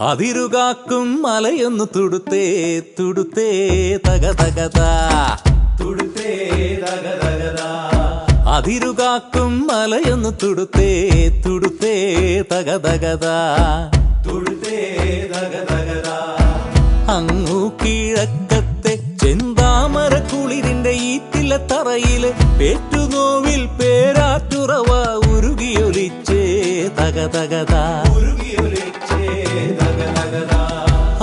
അതിരുകാക്കും മലയൊന്നു തുടുത്തേ തുടുത്തേ തകതകതാ തുടുത്തേ തകതകതാ അതിരുകാക്കും മലയൊന്നു തുടുത്തേ തുടുത്തേ തകതകതാ തുടുത്തേ തകതകതാ അങ്ങു കിഴക്കത്തെ ചെന്താമര കുളിരിന്റെ ഈറ്റില തറയില് പേറ്റുനോവിൽ പേരാറ്റുറവ ഉരുകിയൊലിച്ചേ തകതകതാ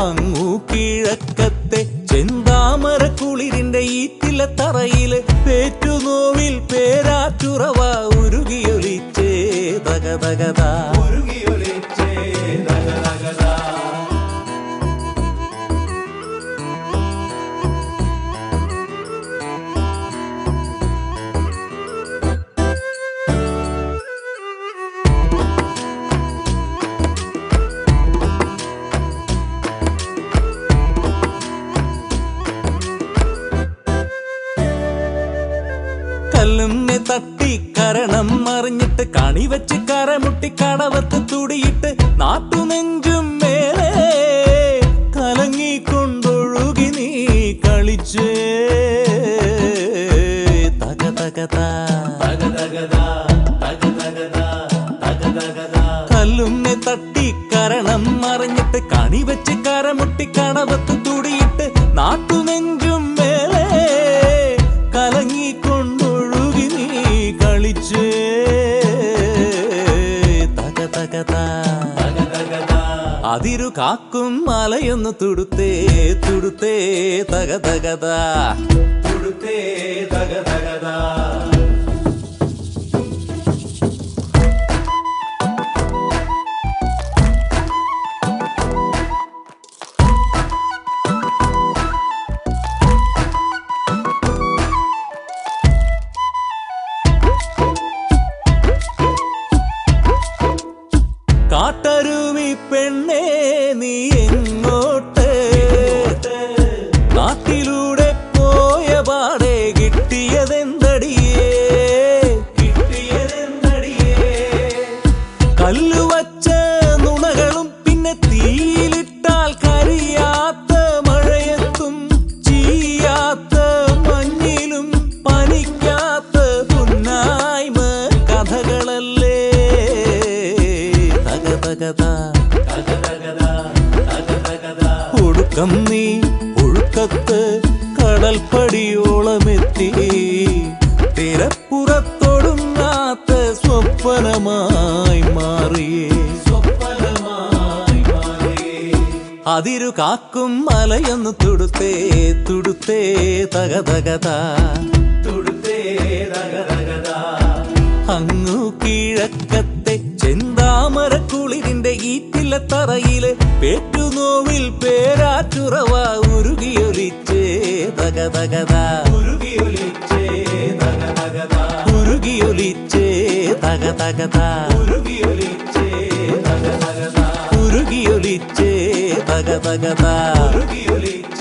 അങ്ങു കിഴക്കത്തെ ചെന്താമര കുളിരിന്റെ ഈറ്റില തറയില് പേറ്റുനോവിൽ പേരാറ്റുറവ ഉരുകിയൊലിച്ചേ തകതകതാ ഉരുകിയൊലിച്ചേ തകതകതാ കല്ലുന്നെ തട്ടി കരണം മറിഞ്ഞിട്ട് കണി വെച്ച് കരമുട്ടി കടവത്ത് തുടിയിട്ട് നാട്ടുനെഞ്ചും മേലെ കലങ്ങിക്കൊണ്ടൊഴുകി നീ കളിച്ചേ തകതകതാ തകതകതാ തകതകതാ തകതകതാ കല്ലുന്നെ തട്ടി കരണം മറിഞ്ഞിട്ട് കണി വെച്ച് കരമുട്ടി കടവത്ത് തുടിയിട്ട് നാട്ടുനെഞ്ചും മേലെ കലങ്ങിക്കൊണ്ടൊഴുകി നീ കളിച്ചേ തകതകതാ അതിരു കാക്കും മലയൊന്നു തുടുത്തേ തുടുത്തേ തകതകതാ തുടുത്തേ തകതകതാ കാട്ടരുവി പെണ്ണേ നീ എങ്ങോട്ട് നാട്ടിലൂടെ പോയ പാടെ കിട്ടിയതെന്തടിയേ കല്ലുവച്ച നുണകളും പിന്നെ തീയിലിട്ടാൽ കരിയാത്ത മഴയത്തും ചീയാത്ത മഞ്ഞിലും പനിക്കാത്ത പുന്നായ്മ കഥകളല്ലേ ഒടുക്കം നീ ഒഴുക്കത്ത് കടൽപ്പടിയോളമെത്തി തിരപ്പുറത്തൊടുങ്ങാത്ത സ്വപ്നമായി മാറിയേ അതിരു കാക്കും മലയൊന്നു തുടുത്തേ തുടുത്തേ തകതകതാ തുടുത്തേ തകതകതാ അങ്ങു കിഴക്കത്തെ ചെന്താമര കുളിരിന്റെ ഈറ്റില തറയില് പേറ്റുനോവിൽ പേരാറ്റുറവ ഉരുകിയൊലിച്ചേ തകതകതാ ഉരുകിയൊലിച്ചേ തകതകതാ ഉരുകിയൊലിച്ചേ തകതകതാ ഉരുകിയൊലിച്ചേ തകതകതാ ഉരുകിയൊലിച്ചേ തകതകതാ ഉരുകിയൊലിച്ചേ